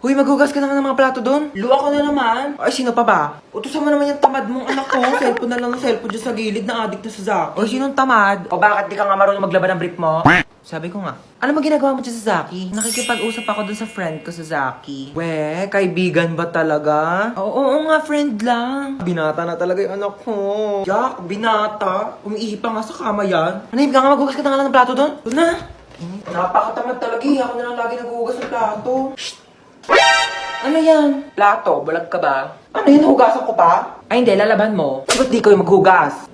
Hoy, maghugas ka naman ng mga plato doon. Luwa ko na naman. Ay, sino pa ba? Utusan mo naman yung tamad mong anak ko. Cellphone na lang ng cellphone dyan sa gilid na addict na sa Zaki. O, sinong tamad? O, bakit di ka nga marunong maglaban ng brief mo? Sabi ko nga, ano mo ginagawa mo dyan sa Zaki? Nakikipag-usap ako dun sa friend ko sa Zaki. We, kaibigan ba talaga? Oo nga, friend lang. Binata na talaga yung anak ko. Jack, binata? Umiihi pa nga sa kama yan. Manahimik ka nga, maghugas ka na nga lang ng plato doon. Doon na. Napakatamad talaga eh. Ako na lang lagi naghuhugas ng plato. Shh! Ano yan? Plato, bulag ka ba? Ano yun, hugasan ko pa? Ay hindi, lalaban mo. Ba't di ko yung maghugas?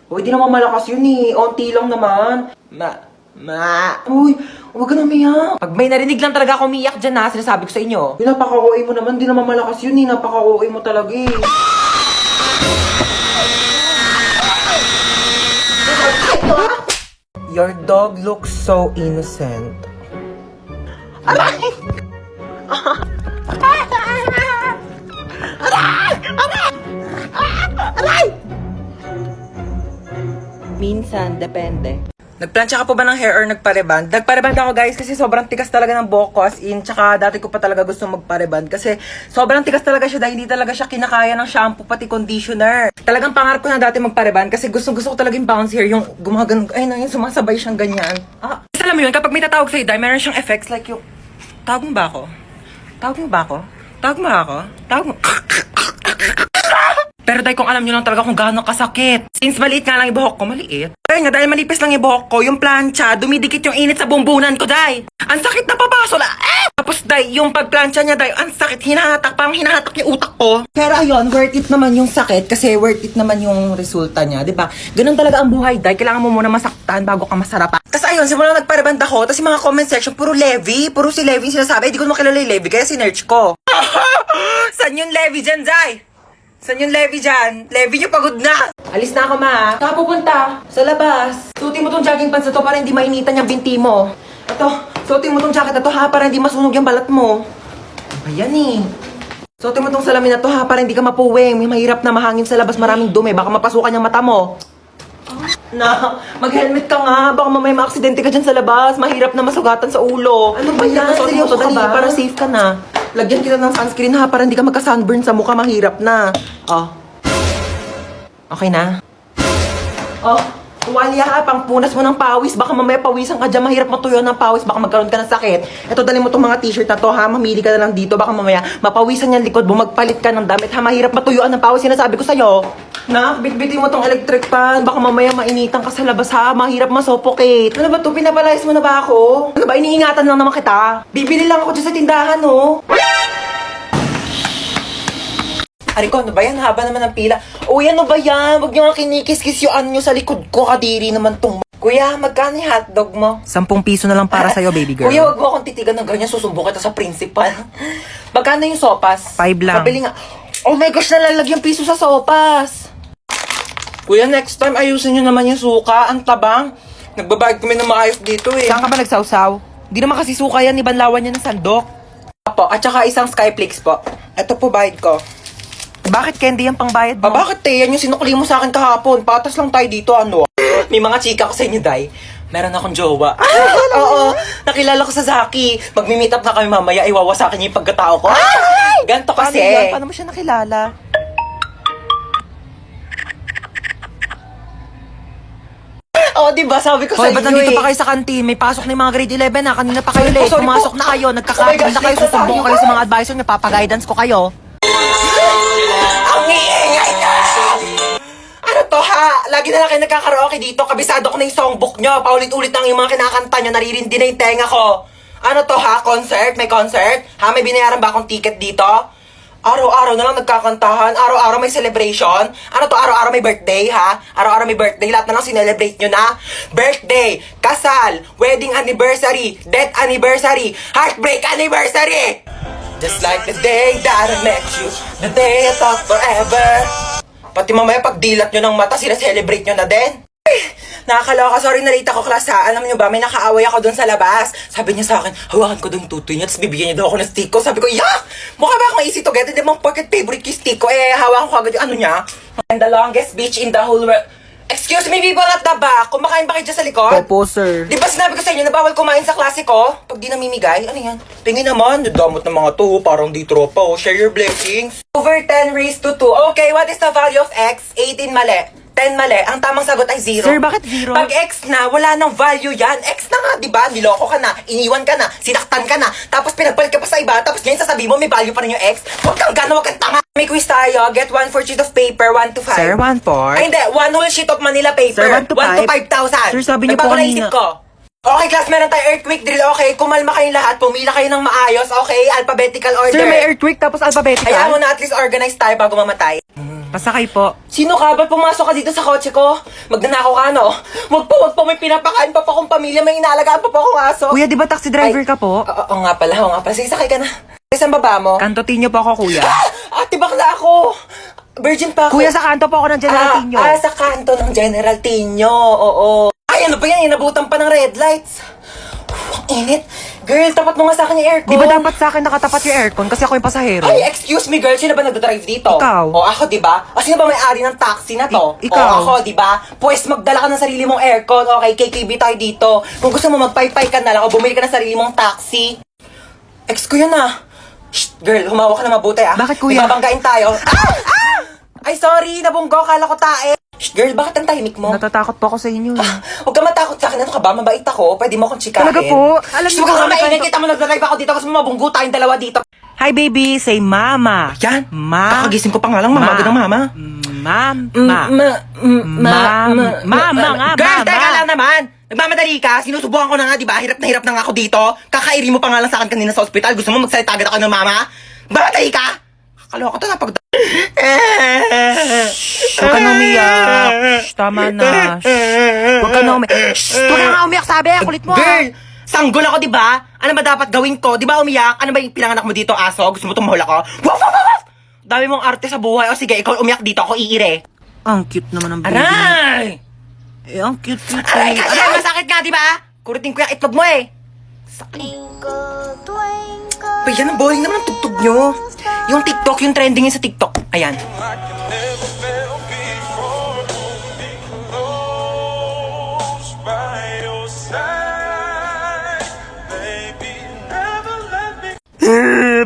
Uy, di naman malakas yun eh. Onti lang naman. Uy, huwag ka na umiyak. Pag may narinig lang talaga ako umiyak dyan na, sinasabi ko sa inyo. Yung napaka-OA mo naman, di naman malakas yun eh. Napaka-OA mo talaga eh. Your dog looks so innocent. Aray! Aray! Minsan, depende. Nagplansya ka po ba ng hair or nagpareband? Nagpareband ako guys kasi sobrang tigas talaga ng buhok ko as in. Tsaka dati ko pa talaga gusto magpareband kasi sobrang tigas talaga siya dahil hindi talaga siya kinakaya ng shampoo pati conditioner. Talagang pangarap ko na dati magpareband kasi gusto ko talaga yung bounce hair, yung gumagan, ay na yung sumasabay siyang ganyan. Kasi alam mo yun, kapag may tatawag sa'yo dahil meron siyang effects like yung, tawag mo ba ako? Tawag mo ba ako? Tawag mo ako? Tawag mo? Pero dahil kung alam nyo lang talaga kung gaano kasakit. Since maliit nga lang yung buhok ko, maliit. Kaya nga dahil manipis lang yung buhok ko, yung plancha, dumidikit yung init sa bumbunan ko, day. Ang sakit na papaso na, Tapos day, yung pagplancha niya, day, ang sakit, hinahatak, parang hinahatak yung utak ko. Pero ayun, worth it naman yung sakit kasi worth it naman yung resulta niya, di ba? Ganun talaga ang buhay, day. Kailangan mo muna masaktan bago ka masarapan. Tapos ayun, simula nagpareband ako, tapos yung mga comment section, puro Levi, puro si Levi yung sinasabi. Di ko makilala yung Levi, kaya sinerch ko. Saan yung Levi dyan, day? Saan yung Levi dyan? Levi nyo pagod na! Alis na ako, ma. Saan ka pupunta? Sa labas. Suotin mo tong jogging pants na to para hindi mainitan yung binti mo. Ito, suotin mo tong jacket na to ha para hindi masunog yung balat mo. Ayan eh. Suotin mo tong salamin na to ha para hindi ka mapuwing. May mahirap na mahangin sa labas, maraming dumi. Baka mapasukan yung mata mo. Na, mag-helmet ka nga. Baka mamaya ma-aksidente ka dyan sa labas. Mahirap na masugatan sa ulo. Ano ba yan? Seryoso ka ba? Para safe ka na. Lagyan kita ng sunscreen ha para hindi ka magka-sunburn sa mukha. Mahirap na. Oh. Okay na? Oh, tuwalya ha. Pangpunas mo ng pawis. Baka mamaya pawisan ka dyan. Mahirap matuyo ng pawis. Baka magkaroon ka ng sakit. Ito, dali mo itong mga t-shirt na to ha. Mamili ka na lang dito. Baka mamaya mapawisan yung likod mo. Magpalit ka ng damit ha. Mahirap matuyuan ng pawis. Sinasabi ko sa'yo. Na, bitbitin mo tong electric fan. Baka mamaya mainitan ka sa labas ha. Mahirap masuffocate. Ano ba to? Pinapalayas mo na ba ako? Ano ba? Iniingatan lang naman kita. Bibili lang ako dyan sa tindahan, oh. Ari ko, ano ba yan? Haba naman ng pila. Uy, ano ba yan? Huwag niyo nga kinikis-kis yung ano nyo sa likod ko. Kadiri naman tong... Kuya, magkano yung hotdog mo? 10 piso na lang para sa'yo, baby girl. Kuya, wag mo akong titigan ng ganyan. Susumbo kita sa principal. Magkano yung sopas? 5 lang. Pabili nga. Oh my gosh, nalalagyan piso sa sopas. Kuya, next time ayusin nyo naman yung suka. Ang tabang. Nagbabayad kami ng maayos dito eh. Saan ka ba nagsawsaw? Di naman kasi suka yan, ibanlawan niya ng sandok. Po, at saka isang Skyflakes po. Ito po bayad ko. Bakit candy yung pangbayad mo? Bakit yan yung sinukli mo sa akin kahapon? Patas lang tayo dito, ano? May mga chika ko sa inyo, Day. Meron akong jowa. Oo, nakilala ko sa Zaki. Magmi-meet up na kami mamaya, iwawasakin niya yung pagkatao ko. Ganto kasi. Paano yan? Paano mo siya nakilala? Oo, diba? Sabi ko Hoy, sa ba't inyo nandito eh. pa kayo sa kantin? May pasok na yung mga grade 11 na. Kanina pa kayo late. sorry po. Pumasok na kayo. Oh my Nagkakaroon gosh, na kayo. late na Susumbong tayo. kayo sa mga advisor niyo. Papaguidance ko kayo. Ang iingay na! Ano to ha? Lagi na lang kayo nagkakaraoke dito. Kabisado ko na yung songbook nyo. Paulit-ulit lang yung mga kinakanta nyo. Naririndi na yung tenga ko. Ano to ha? Concert? May concert? Ha? May binayaran ba akong ticket dito? Araw-araw na lang nagkakantahan. Araw-araw may celebration. Ano to? Araw-araw may birthday ha? Araw-araw may birthday. Lahat na lang sinelebrate nyo na. Birthday, kasal, wedding anniversary, death anniversary, heartbreak anniversary! Just like the day that I met you, the day I thought forever. Pati mamaya pag dilat nyo ng mata, sila-celebrate nyo na din. Nakakaloka, sorry na late ako class ha. Alam niyo ba, may nakaaway ako doon sa labas. Sabi niya sa akin, hawakan ko doon tutoy niya, tapos bibigyan niya daw ako ng stick ko. Sabi ko, yak! Mukha ba akong easy to get? Hindi mong pocket favorite yung stick ko. Eh, hawakan ko agad yung ano niya. I'm the longest bitch in the whole world. Excuse me, people at the back. Kumakain ba kayo dyan sa likod? Opo, sir. Di ba sinabi ko sa inyo na bawal kumain sa klase ko? Pag di namimigay, ano yan? Tingin naman, damot ng mga to, parang di tropa oh. Share your blessings. Over 10 raised to 2. Okay, what is the value of x? 18 mali. 10 mali. Ang tamang sagot ay 0. Sir, bakit 0? Pag x na, wala nang value yan. X na nga, di ba? Niloko ka na, iniwan ka na, sinaktan ka na, tapos pinagpalit ka pa sa iba, tapos ngayon sasabihin mo may value pa rin yung x. Huwag kang gana, huwag kang tanga. May quiz tayo. Get 1 for sheet of paper, 1 to 5. Sir, 1 for? Ay, hindi. 1 whole sheet of Manila paper. Sir, 1 to 5. 5,000. Sir, sabi niyo May po bago naisip kanina. ko. Okay, class, meron tayo earthquake drill. Okay, kumalma kayong lahat. Pumila kayo ng maayos. Okay, alphabetical order. Sir, may earthquake tapos alphabetical. Hayaan mo na at least organize tayo bago mamatay. Pasakay po. Sino ka? Ba't pumasok ka dito sa kotse ko? Magnanakaw ka, no? Wag po. May pinapakain pa akong pamilya. May inaalagaan pa akong aso. Kuya, di ba taxi driver Ay, ka po? Oo nga pala. Sige, sakay ka na. Saan baba mo? Kantotinyo po ako, kuya. Ate, bakla ako. Virgin pa ako. Kuya, sa kanto po ako ng General Tinyo. Sa kanto ng General Tinyo. Oo. Ay, ano ba yan? Inabutan pa ng red lights. Ang init. Girl, tapat mo nga sa akin yung aircon. Di ba dapat sa akin nakatapat yung aircon kasi ako yung pasahero? Ay, excuse me, girl. Sino ba nagdadrive dito? Ikaw. O, ako, di ba? O, sino ba may-ari ng taxi na to? Ikaw. O, ako, di ba? Pues, magdala ka ng sarili mong aircon. Okay, KKB tayo dito. Kung gusto mo, magpaypay ka na lang o bumili ka ng sarili mong taxi. Ex ko yun ah. Shh, girl, humawak ka na mabuti ah. Bakit, kuya? Ibabanggain tayo. Ay, sorry, nabunggo. Kala ko tae. Shh, girl, bakit ang tahimik mo? Natatakot po ako sa inyo. Huwag ka matakot sa akin. Ano ka ba? Mabait ako. Pwede mo akong chikahin. Talaga po? Alam Shh, niyo huwag ba ka kami maingay. kanto- Kita mo nagdadrive ako dito. Gusto mo mabunggo tayong dalawa dito. Hi, baby. Say mama. Yan. Ma. Kakagising ko pa nga lang. Mama, agad ng mama. Mama nga, Girl, mama. teka lang naman. Nagmamadali ka. Sinusubukan ko na nga, di ba? Hirap na nga ako dito. Kakairi mo pa nga lang sa akin kanina sa ospital. Gusto mo magsalita agad ako ng mama? Nagmamadali ka? Kakaloka to na pag... Huwag ka na umiyak. Shh, tama na. Shh. Huwag ka na umiyak. Shh, huwag ka nga umiyak, sabi. Kulit mo. Girl! Sanggol ako, di ba? Ano ba dapat gawin ko? Di ba umiyak? Ano ba yung pinanganak mo dito, aso? Gusto mo tumahol ako? Woof, woof, woof! Dami mong arte sa buhay. O sige, ikaw umiyak dito. Ako iire. Ang cute naman ng baby. Aray! Eh, ang cute. Aray, kasi masakit nga, di ba? Kurutin ko yung itlog mo eh. Twinkle, twinkle. Ba, yan ang boring naman ang tugtog nyo. Yung TikTok, yung trending yun sa TikTok. Ayan.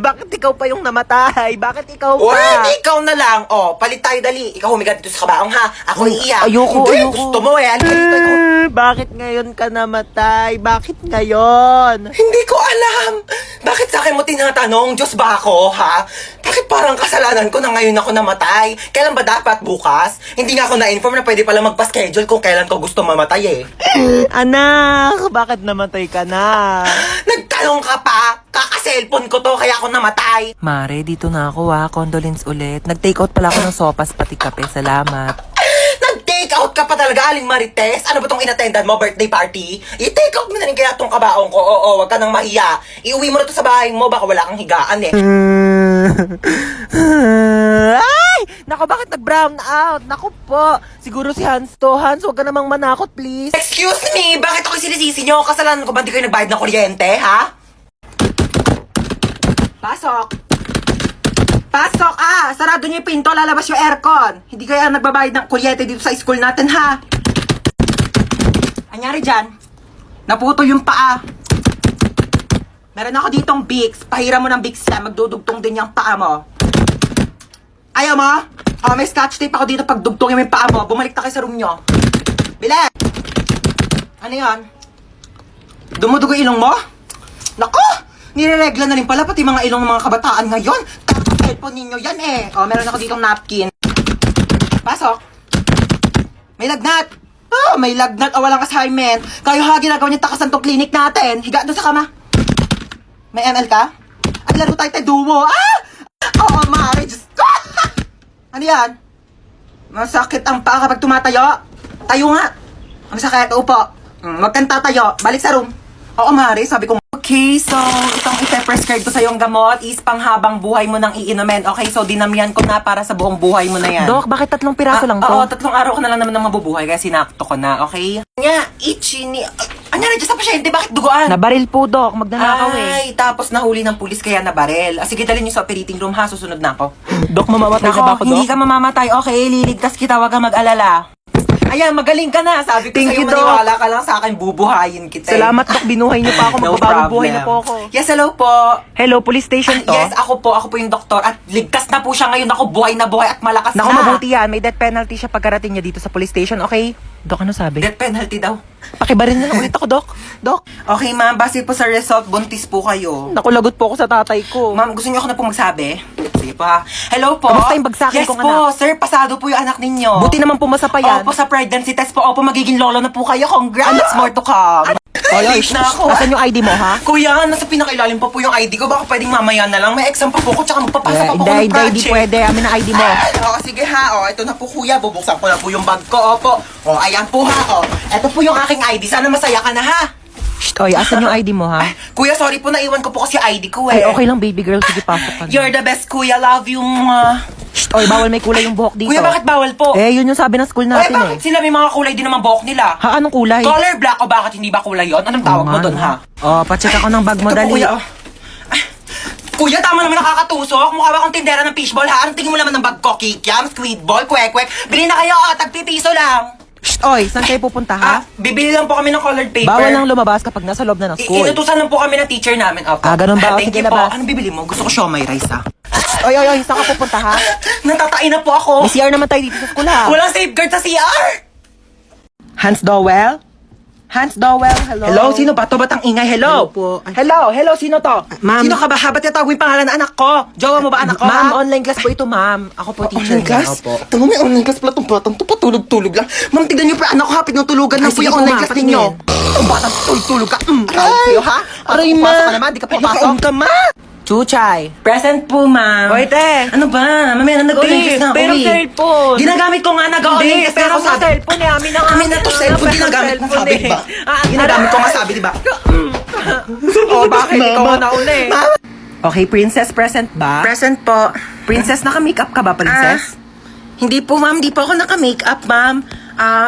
Bakit ikaw pa yung namatay? Bakit ikaw pa? Well, ikaw na lang. Oh, palit tayo dali. Ikaw humigat dito sa kabaong ha. Ako iiyak. Ayoko, Hindi, ayoko. gusto mo eh. Ano dito ikaw? Bakit ngayon ka namatay? Bakit ngayon? Hindi ko alam. Bakit sa akin mo tinatanong? Diyos ba ako, ha? Bakit parang kasalanan ko na ngayon ako namatay? Kailan ba dapat? Bukas? Hindi nga ako na-inform na pwede pala magpa-schedule kung kailan ko gusto mamatay eh. Anak, bakit namatay ka na? Nagtanong ka pa? Kaka-cellphone ko to kaya ako namatay. Mare, dito na ako ha. Condolence ulit. Nag-take out pala ako ng sopas pati kape. Salamat. Nag-take out ka pa talaga, Aling Marites? Ano ba tong inattendan mo, birthday party? I-take out mo na rin kaya tong kabaong ko. Oo, wag ka nang mahiya. Iuwi mo na to sa bahay mo, baka wala kang higaan eh. Ay! Nako, bakit nag-brown out? Nako po. Siguro si Hans to. Hans, huwag ka namang manakot, please. Excuse me, bakit ako sinisisi nyo? Kasalanan ko ba di kayo nagbayad ng kuryente, ha? Pasok! Pasok! Sarado niyo yung pinto, lalabas yung aircon. Hindi kaya nagbabayad ng kuryente dito sa school natin, ha? Anyari dyan? Naputol yung paa. Meron ako ditong Vicks. Pahiram mo ng Vicks yan. Magdudugtong din yung paa mo. Ayaw mo? Oh, may scotch tape ako dito pag dugtongin mo yung paa mo. Bumalik na kayo sa room nyo. Bilet! Ano yan? Dumudugo ilong mo? Naku! Nireregla na rin pala pati mga ilong ng mga kabataan ngayon. Tapos cellphone ninyo yan eh. Oh, meron ako ditong napkin. Pasok. May lagnat. Oh, may lagnat o walang assignment. Kayo ha, ginagawa niyo takasan tong clinic natin. Higa doon sa kama. May ML ka? Ay, laro tayo duo. Oo, Mari. Diyos ko. Ano yan? Masakit ang paa kapag tumatayo. Tayo nga. Ang sakit, upo. Wag kang tatayo. Balik sa room. Oo, Mari, sabi ko. Okay, so itong ipe-prescribe ko sa yung gamot is panghabang buhay mo nang iinumin. Okay, so dinamihan ko na para sa buong buhay mo na yan. Dok, bakit 3 piraso lang to? Oo, 3 araw ko na lang naman nang mabubuhay kaya sinakto ko na, okay? Nga, itchy ni... Anya, nandiyan sa pasyente, bakit duguan? Nabaril po, Dok. Magnanakaw eh. Ay, tapos nahuli ng pulis kaya nabarel. Sige, dalhin niyo sa operating room ha, susunod na ako. Dok, mamamatay ka ba Nako, ako, hindi Dok? ka mamamatay. Okay, liligtas kita, wag kang mag-alala. Ayan, magaling ka na. Sabi ko Thank sa'yo, you, Doc. maniwala ka lang sa akin, bubuhayin kita. Salamat, Dok. Binuhay niyo pa ako. No Magbabagong buhay na problem. po ako. Yes, hello po. Hello, police station to? Yes, ako po yung doktor. At ligtas na po siya ngayon. Ako, buhay na buhay at malakas Naku, na. mabuti yan. May death penalty siya pagkarating niya dito sa police station, okay? Dok, ano sabi? Death penalty daw. Pakibarin na lang ulit ako, Dok. Dok. Okay, ma'am. Base po sa result, buntis po kayo. Naku, lagot po ako sa tatay ko. Ma'am, gusto niyo ako na po magsabi? Sige po ha. Hello po. Kamusta yung bagsakin yes kong po, anak? sir. Pasado po yung anak ninyo. Buti naman pumasa pa yan. Opo, sa pregnancy test po. Opo, magiging lolo na po kayo. Congrats! More to come. Oy, oy, Late na ako. Asan yung ID mo, ha? Kuya, nasa pinakailalim pa po yung ID ko. Baka pwedeng mamaya na lang. May exam pa po ko. Tsaka magpapasa pa po ko ng Hindi, project. hindi pwede. Amin na ID mo. Oo, sige ha. O, ito na po kuya. Bubuksan ko na po yung bag ko. Opo. O, ayan po ha. O, ito po yung aking ID. Sana masaya ka na ha. Shh, oy, asan yung ID mo, ha? Kuya, sorry po. Naiwan ko po kasi ID ko eh. Ay, okay lang, baby girl. Sige, pasok ka na. You're the best, kuya. Love you. Shh, oy, bawal may kulay yung buhok dito. Kuya, bakit bawal po? Eh, yun yung sabi ng school Ay, natin, bakit eh. sila may mga kulay din naman buhok nila? Ha, anong kulay? Color black o bakit hindi ba kulay yon? Anong tawag mo doon ha? Oh, pacheck ako ng bag mo, Ito po, dali. kuya, oh. Ay, kuya, tama naman nakakatusok. Mukha ba akong tindera ng fishball ha? Anong tingin mo naman ng bag ko? Kikiam, squid ball, kwek-kwek. Bili na kayo, tagpipiso lang. Shh, oy, saan kayo pupunta, ha? Bibili lang po kami ng colored paper. Bawal lang lumabas kapag nasa loob na ng school. Inutusan lang po kami ng teacher namin. Opo. Ganun ba? O, Thank sige, you po. labas. Anong bibili mo? Gusto ko siomay rice ha. Oy, oy, oy, saan ka pupunta, ha? Natatain na po ako. May CR naman tayo dito sa school, ha? Walang safeguard sa CR. Hans Dowell? Hans Dowell, hello? Hello, sino ba? To ba't ang ingay? Hello? Hello po. Ay. Hello, sino to? Ma'am. Sino ka ba? Ba't natawag yung pangalan ng anak ko? Jowa mo ba anak ko? Ma'am, ha? online class po ito, ma'am. Ako po teacher Online niya. class? Opo. Tama, may online class pala itong batang to. Patulog-tulog lang. Ma'am, tignan niyo pa anak ko ha. Pinutulugan lang Ay, po sige yung po, online ma'am, class ninyo. patingin. Ang batang tulog ka. Tawag sa'yo ha? Aray, Pasok ma. ka naman, di ka papasok. ka, ma. Chuchay. Present po, ma'am. Oy, te. Ano ba? Mamaya na nag-online class na ako pero eh. cellphone. Ginagamit ko nga nag-online class pero ako sa sabi. cellphone eh. Amin na nga. Amin na to cellphone, ginagamit ng sabi, di ba? Ginagamit ko nga sabi, di ba? Oh, bakit? Ikaw ang nauna eh. Okay, princess present ba? Present po. Princess, naka-makeup ka ba, princess? Hindi po, ma'am. Hindi po ako naka-makeup, ma'am.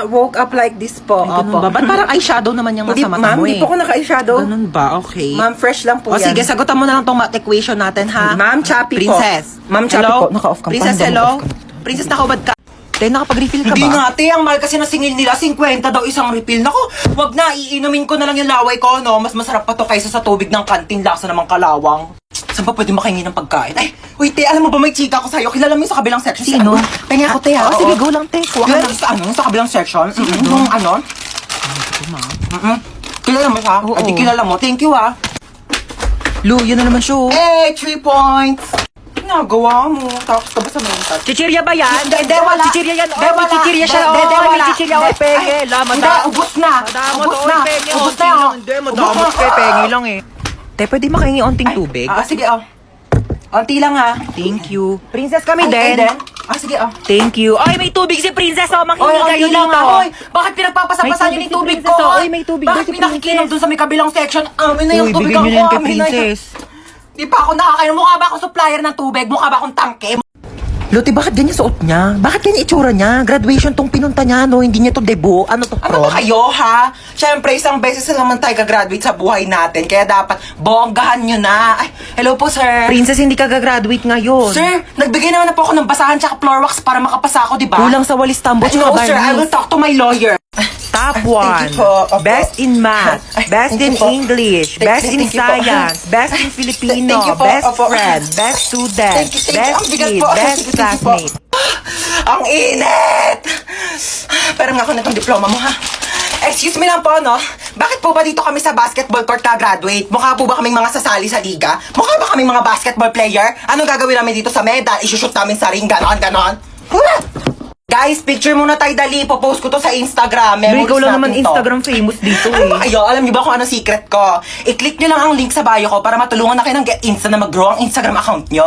Woke up like this po. Ay, ganun ba? Ba't parang eyeshadow naman yung Hindi, nasa mata ma'am. mo eh? Hindi po ako naka-eyeshadow. Ganun ba? Okay. Ma'am, fresh lang po O yan. sige, sagutan mo na lang tong math equation natin, ha? Ma'am, choppy po. Princess. Ma'am, choppy Hello? po. Naka-off ka. Princess, Paano hello? naka-off ka? Princess, nakahubad ka. Te, nakapag-refill ka Hindi ba? nga, te. Ang mahal kasi ng singil nila. 50 daw isang refill. Naku, wag na. Iinumin ko na lang yung laway ko, no? Mas masarap pa to kaysa sa tubig ng kantin. Lasa namang kalawang. Saan pa pwede makahingi ng pagkain? Ay, uy, te, alam mo ba may chika ko sa'yo? Kilala mo yung sa kabilang section? Si Sino? ano? Pengi ako, te, ha? Oh, sige, go lang, te. Kuha ka Kilala lang. mo sa ano? Sa kabilang section? Yung ano? Kilala mo siya? Oo. Ay, di kilala mo. Thank you, ha? Lu, yun na naman siya. Eh, 3 points. Ginagawa mo. Tapos ka ba sa mental? Chichirya ba yan? Hindi, wala. Chichirya yan. Hindi, Oh, may wala. chichirya siya. Hindi, Oh, wala. may chichirya. Hindi. Oy, penge. Ay, Laman hindi, ubos na. Madamot, Ubos oy, na. penge. Ubos Onti na. lang. Hindi, madamot Ubos kay na. penge lang eh. Te, pwede makahingi onting tubig? Sige, oh. Onti lang, ha? Thank you. Princess kami Ay, din. sige, oh. Thank you. Ay, may tubig si Princess. Oh, Oy, makinig kayo onti lang, dito. ha? Oy, bakit pinagpapasapasan May niyo yung tubig tubig si ko? Princess, oh. Oy, may tubig Bakit daw si pinakikinom Princess. dun sa may kabilang section? Amin na yung Uy, tubig bigyan ako. niyo na yan kay Amin na yun. Princess. Di pa ako nakakainom. Mukha ba ako supplier ng tubig? Mukha ba akong tangke? Lote, bakit ganyan suot niya? Bakit ganyan itsura niya? Graduation tong pinunta niya, no? Hindi niya to debut. Ano to, Ano prom? ba kayo, ha? Siyempre, isang beses na naman tayo gagraduate sa buhay natin. Kaya dapat bonggahan nyo na. Ay, hello po, sir. Princess, hindi ka gagraduate ngayon. Sir, nagbigay naman na po ako ng basahan tsaka floor wax para makapasa ako, di ba? Kulang sa walis tambo, No, tsaka sir. I will barnis. talk to my lawyer. Top Thank 1. you po. Opo. Best in math. Ay, Best thank in you po. English. Best in Thank you po. science. Best in Filipino. Thank you po. Best Opo. friend. Best student. Thank you. Best Ang bigat kid. po. Best Thank you po. classmate. Ang init! Pero nga ako na itong diploma mo, ha? Excuse me lang po, no? Bakit po ba dito kami sa basketball court ka-graduate? Mukha po ba kaming mga sasali sa liga? Mukha ba kaming mga basketball player? Anong gagawin namin dito sa medal? Isushoot namin sa ring, ganon. Guys, picture muna tayo dali. Popost ko to sa Instagram. Pero Memories ikaw lang natin naman to. Instagram famous dito Ano ba eh. kayo? Alam niyo ba kung anong secret ko? I-click niyo lang ang link sa bio ko para matulungan na kayo ng Get Insta na mag-grow ang Instagram account niyo.